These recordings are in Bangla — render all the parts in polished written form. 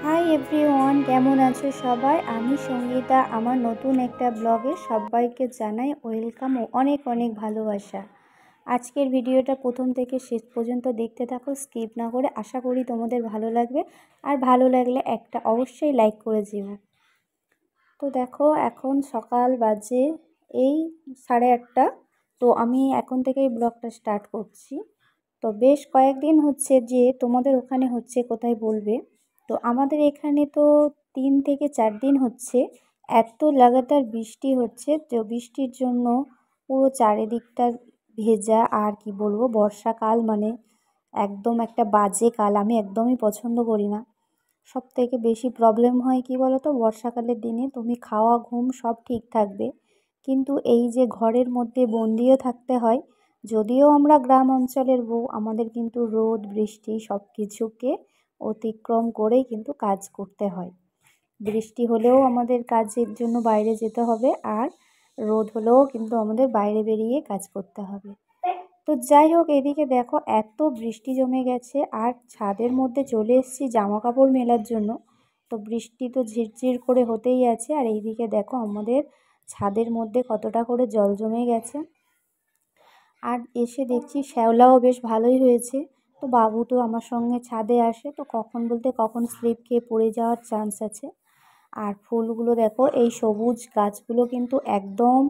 হাই এভরিওয়ান, কেমন আছো সবাই? আমি সঙ্গীতা। আমার নতুন একটা ব্লগে সবাইকে জানাই ওয়েলকাম ও অনেক অনেক ভালোবাসা। আজকের ভিডিওটা প্রথম থেকে শেষ পর্যন্ত দেখতে থাকো, স্কিপ না করে। আশা করি তোমাদের ভালো লাগবে, আর ভালো লাগলে একটা অবশ্যই লাইক করে দিও। তো দেখো, এখন সকাল বাজে এই 8:30। তো আমি এখন থেকেই ব্লগটা স্টার্ট করছি। তো বেশ কয়েকদিন হচ্ছে যে তোমাদের ওখানে হচ্ছে কোথায় বলবে। তো আমাদের এখানে তো 3 থেকে 4 দিন হচ্ছে এত লাগাতার বৃষ্টি হচ্ছে, তো বৃষ্টির জন্য পুরো চারিদিকটা ভেজা। আর কি বলবো, বর্ষাকাল মানে একদম একটা বাজে কাল, আমি একদমই পছন্দ করি না। সব থেকে বেশি প্রবলেম হয় কি বলো তো, বর্ষাকালের দিনে তুমি খাওয়া ঘুম সব ঠিক থাকবে, কিন্তু এই যে ঘরের মধ্যে বন্দিও থাকতে হয়। যদিও আমরা গ্রাম অঞ্চলের বউ, আমাদের কিন্তু রোদ বৃষ্টি সব কিছুকে অতিক্রম করেই কিন্তু কাজ করতে হয়। বৃষ্টি হলেও আমাদের কাজের জন্য বাইরে যেতে হবে, আর রোদ হলেও কিন্তু আমাদের বাইরে বেরিয়ে কাজ করতে হবে। তো যাই হোক, এদিকে দেখো এত বৃষ্টি জমে গেছে, আর ছাদের মধ্যে চলে এসেছি জামা কাপড় মেলার জন্য। তো বৃষ্টি তো ঝিরঝির করে হতেই আছে, আর এইদিকে দেখো আমাদের ছাদের মধ্যে কতটা করে জল জমে গেছে। আর এসে দেখছি শ্যাওলাও বেশ ভালোই হয়েছে। তো বাবু তো আমার সঙ্গে ছাদে আসে, তো কখন বলতে কখন স্লিপ খেয়ে পড়ে যাওয়ার চান্স আছে। আর ফুলগুলো দেখো, এই সবুজ গাছগুলো কিন্তু একদম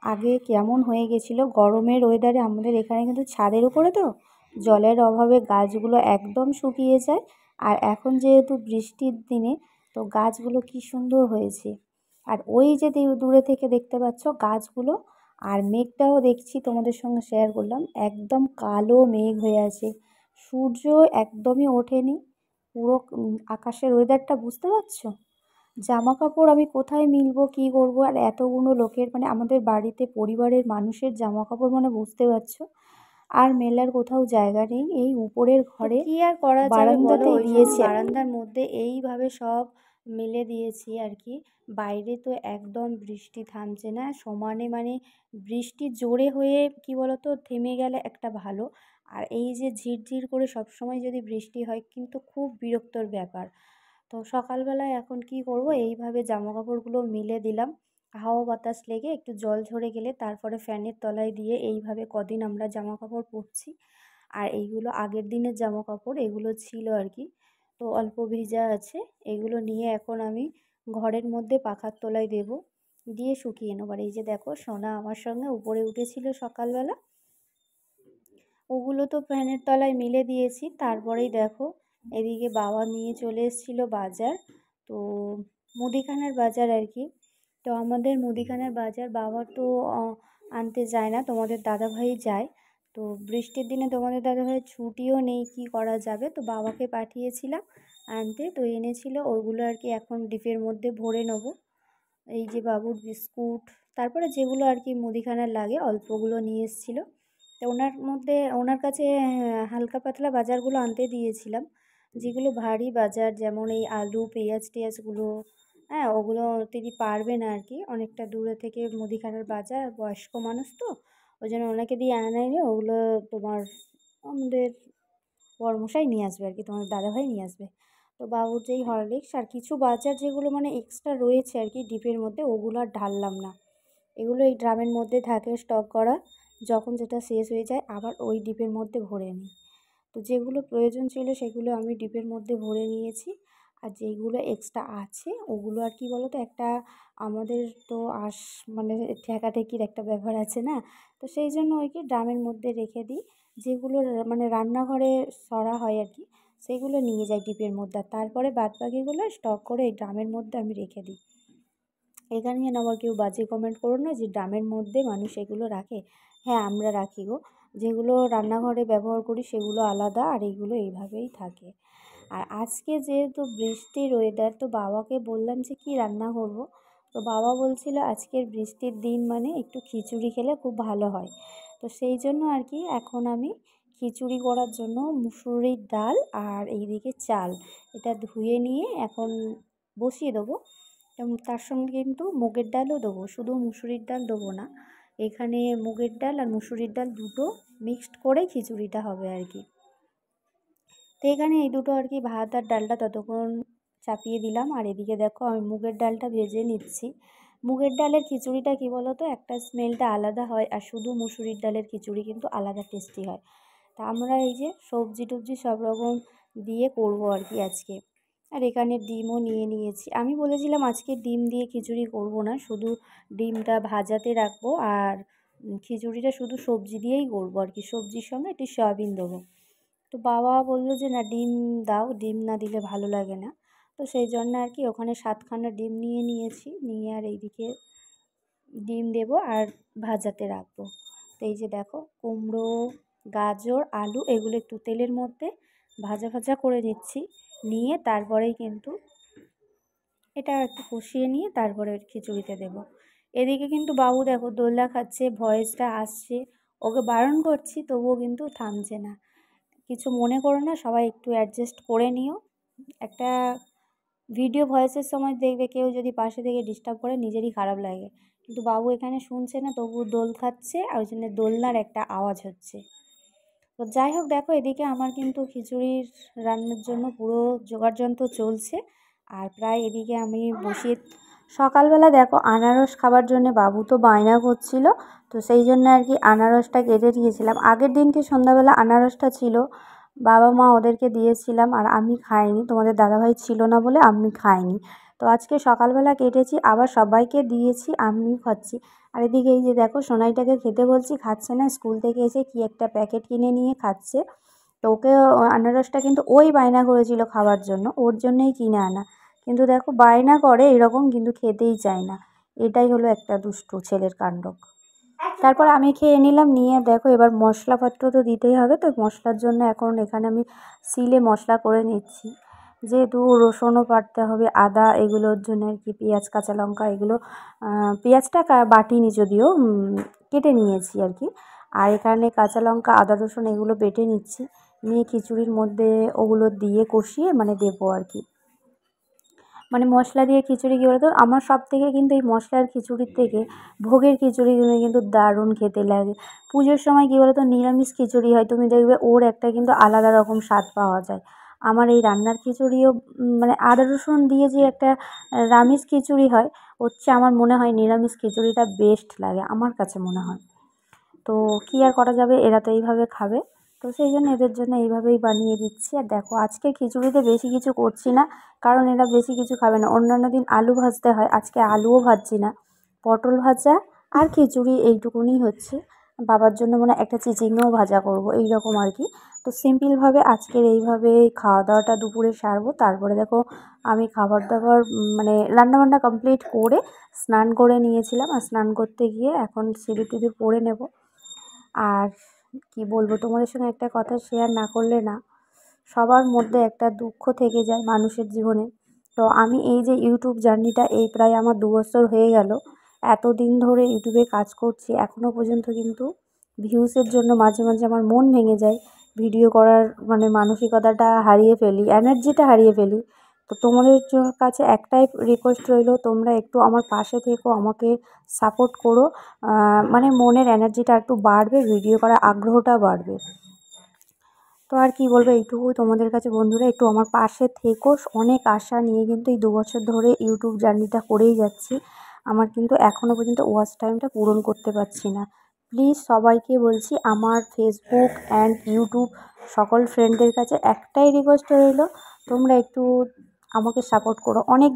আগে কেমন হয়ে গেছিলো গরমের ওয়েদারে। আমাদের এখানে কিন্তু ছাদের উপরে তো জলের অভাবে গাছগুলো একদম শুকিয়ে যায়। আর এখন যেহেতু বৃষ্টির দিনে, তো গাছগুলো কি সুন্দর হয়েছে। আর ওই যে দূরে থেকে দেখতে পাচ্ছ গাছগুলো, আর মেঘটাও দেখছি তোমাদের সঙ্গে শেয়ার করলাম, একদম কালো মেঘ হয়ে আছে। সূর্য একদমই ওঠেনি। পুরো আকাশের ওয়েদারটা বুঝতে পারছো। জামা কাপড় আমি কোথায় মিলবো, কি করব, আর এতগুলো লোকের মানে আমাদের বাড়িতে পরিবারের মানুষের জামা কাপড় মানে বুঝতে পারছো। আর মেলার কোথাও জায়গা নেই, এই উপরের ঘরে কি আর করা যাবে বলো, ওই দিয়েছে বারান্দার মধ্যে এইভাবে সব মেলে দিয়েছি আর কি। বাইরে তো একদম বৃষ্টি থামছে না সমানে, মানে বৃষ্টি জোরে হয়ে কি বলতো থেমে গেলে একটা ভালো। আর এই যে ঝিরঝির করে সব সময় যদি বৃষ্টি হয় কিন্তু খুব বিরক্তর ব্যাপার। তো সকালবেলায় এখন কি করব, এইভাবে জামা কাপড়গুলো মিলে দিলাম। হাওয়া বাতাস লেগে একটু জল ঝরে গেলে তারপরে ফ্যানের তলায় দিয়ে এইভাবে কদিন আমরা জামা কাপড় পরছি। আর এইগুলো আগের দিনের জামা কাপড়, এগুলো ছিল আর কি। তো অল্প ভিজা আছে, এগুলো নিয়ে এখন আমি ঘরের মধ্যে পাখার তলায় দেব, দিয়ে শুকিয়ে নেব। আর এই যে দেখো সোনা আমার সঙ্গে উপরে উঠেছিল সকালবেলা, ওগুলো তো ফ্যানের তলায় মিলে দিয়েছি। তারপরেই দেখো এদিকে বাবা নিয়ে চলে এসেছিলো বাজার। তো মুদিখানার বাজার আর কি। তো আমাদের মুদিখানার বাজার বাবা তো আনতে যায় না, তোমাদের দাদাভাই যায়। তো বৃষ্টির দিনে তোমাদের দাদাভাই ছুটিও নেই, কি করা যাবে, তো বাবাকে পাঠিয়েছিলাম আনতে। তো এনেছিল ওইগুলো আর কি এখন ডিপের মধ্যে ভরে নেবো। এই যে বাবুর বিস্কুট, তারপরে যেগুলো আর কি মুদিখানার লাগে অল্পগুলো নিয়ে এসেছিলো। তো ওনার কাছে হালকা পাতলা বাজারগুলো আনতে দিয়েছিলাম। যেগুলো ভারী বাজার, যেমন এই আলু পেঁয়াজ টেয়াজগুলো, হ্যাঁ ওগুলো তিনি পারবে না আর কি, অনেকটা দূরে থেকে মুদিখানার বাজার, বয়স্ক মানুষ তো ওই জন্য ওনাকে দিয়ে আনায়নি। ওগুলো তোমার আমাদের বড়মশাই নিয়ে আসবে আর কি, তোমার দাদাভাই নিয়ে আসবে। তো বাবুর যেই হরলিক্স আর কিছু বাজার যেগুলো মানে এক্সট্রা রয়েছে আর কি ডিপের মধ্যে, ওগুলো আর ঢাললাম না। এগুলো এই ড্রামের মধ্যে থাকে স্টক করা, যখন যেটা শেষ হয়ে যায় আবার ওই ডিপের মধ্যে ভরে নিই। তো যেগুলো প্রয়োজন ছিল সেগুলো আমি ডিপের মধ্যে ভরে নিয়েছি। আর যেইগুলো এক্সট্রা আছে ওগুলো আর কি বলো তো, একটা আমাদের তো মানে ঠেকাঠেকির একটা ব্যাপার আছে না, তো সেই জন্য ওই কি ড্রামের মধ্যে রেখে দিই। যেগুলো মানে রান্নাঘরে সরা হয় আর কি, সেগুলো নিয়ে যাই ডিপের মধ্যে, আর তারপরে বাদবাকিগুলো স্টক করে এই ড্রামের মধ্যে আমি রেখে দিই। এখানে যেন আবার কেউ বাজে কমেন্ট করো না যে ড্রামের মধ্যে মানুষ এগুলো রাখে। হ্যাঁ আমরা রাখি গো, যেগুলো রান্নাঘরে ব্যবহার করি সেগুলো আলাদা, আর এইগুলো এইভাবেই থাকে। আর আজকে যেহেতু বৃষ্টির ওয়েদার, তো বাবাকে বললাম যে কি রান্না করব। তো বাবা বলছিল আজকের বৃষ্টির দিন মানে একটু খিচুড়ি খেলে খুব ভালো হয়। তো সেই জন্য আর কি এখন আমি খিচুড়ি করার জন্য মুসুরির ডাল আর এইদিকে চাল, এটা ধুয়ে নিয়ে এখন বসিয়ে দেবো। এবং তার সঙ্গে কিন্তু মুগের ডালও দেবো, শুধু মুসুরির ডাল দেবো না। এখানে মুগের ডাল আর মুসুরির ডাল দুটো মিক্সড করে খিচুড়িটা হবে আর কি। তো এখানে এই দুটো আর কি ভাত আর ডালটা ততক্ষণ চাপিয়ে দিলাম। আর এদিকে দেখো আমি মুগের ডালটা ভেজে নিচ্ছি। মুগের ডালের খিচুড়িটা কী বলো তো, একটা স্মেলটা আলাদা হয়, আর শুধু মুসুরির ডালের খিচুড়ি কিন্তু আলাদা টেস্টি হয়। তা আমরা এই যে সবজি টবজি সব রকম দিয়ে করবো আর কি আজকে। আর এখানে ডিমও নিয়ে নিয়েছি। আমি বলেছিলাম আজকে ডিম দিয়ে খিচুড়ি করব না, শুধু ডিমটা ভাজাতে রাখবো আর খিচুড়িটা শুধু সবজি দিয়েই করবো আর কি, সবজির সঙ্গে একটু সয়াবিন দেবো। তো বাবা বললো যে না, ডিম দাও, ডিম না দিলে ভালো লাগে না। তো সেই জন্য আর কি ওখানে 7খানা ডিম নিয়ে নিয়েছি, নিয়ে আর এইদিকে ডিম দেবো আর ভাজাতে রাখবো। তো এই যে দেখো কুমড়ো, গাজর, আলু এগুলো একটু তেলের মধ্যে ভাজা ভাজা করে নিচ্ছি, নিয়ে তারপরেই কিন্তু এটা একটু কষিয়ে নিয়ে তারপরে খিচুড়িতে দেবো। এদিকে কিন্তু বাবু দেখো দোলনা খাচ্ছে, ভয়েসটা আসছে, ওকে বারণ করছি তবুও কিন্তু থামছে না। কিছু মনে করো না, সবাই একটু অ্যাডজাস্ট করে নিও। একটা ভিডিও ভয়েসের সময় দেখবে কেউ যদি পাশে থেকে ডিস্টার্ব করে নিজেরই খারাপ লাগে, কিন্তু বাবু এখানে শুনছে না, তবু দোল খাচ্ছে, আর ওই জন্য দোলনার একটা আওয়াজ হচ্ছে। তো যাই হোক, দেখো এদিকে আমার কিন্তু খিচুড়ির রান্নার জন্য পুরো জোগাড়যন্ত্র চলছে। আর প্রায় এদিকে আমি বসিয়ে সকালবেলা দেখো আনারস খাবার জন্য বাবু তো বায়না করছিল, তো সেই জন্য আর কি আনারসটা কেটে দিয়েছিলাম। আগের দিনকে সন্ধ্যাবেলা আনারসটা ছিল, বাবা মা ওদেরকে দিয়েছিলাম, আর আমি খাইনি, তোমাদের দাদাভাই ছিল না বলে আমি খাইনি। তো আজকে সকালবেলা কেটেছি, আবার সবাইকে দিয়েছি, আমিও খাচ্ছি। আর এদিকে এই যে দেখো সোনাইটাকে খেতে বলছি, খাচ্ছে না, স্কুল থেকে এসে কি একটা প্যাকেট কিনে নিয়ে খাচ্ছে। তো ওকে আনারসটা কিন্তু ওই বায়না করেছিল খাওয়ার জন্য, ওর জন্যই কিনে আনা, কিন্তু দেখো বায়না করে এরকম কিন্তু খেতেই চায় না। এটাই হলো একটা দুষ্টু ছেলের কাণ্ড। তারপর আমি খেয়ে নিলাম, নিয়ে দেখো এবার মশলাপত্র তো দিতেই হবে, তো মশলার জন্য এখন এখানে আমি সিলে মশলা করে নিচ্ছি, যেহেতু রসুনও বাটতে হবে, আদা এগুলোর জন্য আর কি, পেঁয়াজ কাঁচা লঙ্কা এগুলো, পেঁয়াজটা বাটিনি যদিও, কেটে নিয়েছি আর কি। আর এখানে কাঁচা লঙ্কা আদা রসুন এগুলো বেটে নিচ্ছি, নিয়ে খিচুড়ির মধ্যে ওগুলো দিয়ে কষিয়ে মানে দেবো আর কি। মানে মশলা দিয়ে খিচুড়ি কী বলতো, আমার সব থেকে কিন্তু এই মশলার খিচুড়ির থেকে ভোগের খিচুড়িগুলো কিন্তু দারুণ খেতে লাগে। পুজোর সময় কী বলতো নিরামিষ খিচুড়ি হয়, তুমি দেখবে ওর একটা কিন্তু আলাদা রকম স্বাদ পাওয়া যায়। আমার এই রান্নার খিচুড়িও মানে আদা রসুন দিয়ে যে একটা আমিষ খিচুড়ি হয়, হচ্ছে আমার মনে হয় নিরামিষ খিচুড়িটা বেস্ট লাগে, আমার কাছে মনে হয়। তো কী আর করা যাবে, এরা তো এইভাবে খাবে, তো সেই জন্য এদের জন্য এইভাবেই বানিয়ে দিচ্ছি। আর দেখো আজকে খিচুড়িতে বেশি কিছু করছি না, কারণ এরা বেশি কিছু খাবে না। অন্যান্য দিন আলু ভাজতে হয়, আজকে আলুও ভাজছি না, পটল ভাজা আর খিচুড়ি এইটুকুনি হচ্ছে। বাবার জন্য মানে একটা চিচিংও ভাজা করব, এই রকম আর কি। তো সিম্পলভাবে আজকের এইভাবে খাওয়া দাওয়াটা দুপুরে সারবো। তারপরে দেখো আমি খাবার দাবার মানে রান্নাবান্না কমপ্লিট করে স্নান করে নিয়েছিলাম, আর স্নান করতে গিয়ে এখন সিঁদুর টিঁদুর পরে নেব। আর কি বলবো, তোমাদের সঙ্গে একটা কথা শেয়ার না করলে না, সবার মধ্যে একটা দুঃখ থেকে যায় মানুষের জীবনে। তো আমি এই যে ইউটিউব জার্নিটা, এই প্রায় আমার 2 বছর হয়ে গেল, এতদিন ধরে ইউটিউবে কাজ করছি, এখনও পর্যন্ত কিন্তু ভিউসের জন্য মাঝে মাঝে আমার মন ভেঙে যায়, ভিডিও করার মানে মানসিকতাটা হারিয়ে ফেলি, এনার্জিটা হারিয়ে ফেলি। তো তোমাদের কাছে একটাই রিকোয়েস্ট রইল, তোমরা একটু আমার পাশে থেকো, আমাকে সাপোর্ট করো, মানে মনের এনার্জিটা একটু বাড়বে, ভিডিও করার আগ্রহটা বাড়বে। তো আর কি বলবো, এইটুকুই তোমাদের কাছে বন্ধুরা, একটু আমার পাশে থেকো। অনেক আশা নিয়ে কিন্তু এই 2 বছর ধরে ইউটিউব জার্নিটা করেই যাচ্ছি, আমার কিন্তু এখনও পর্যন্ত ওয়াচ টাইমটা পূরণ করতে পারছি না। প্লিজ সবাইকে বলছি, আমার ফেসবুক অ্যান্ড ইউটিউব সকল ফ্রেন্ডদের কাছে একটাই রিকোয়েস্ট রইল, তোমরা একটু আমাকে সাপোর্ট করো। অনেক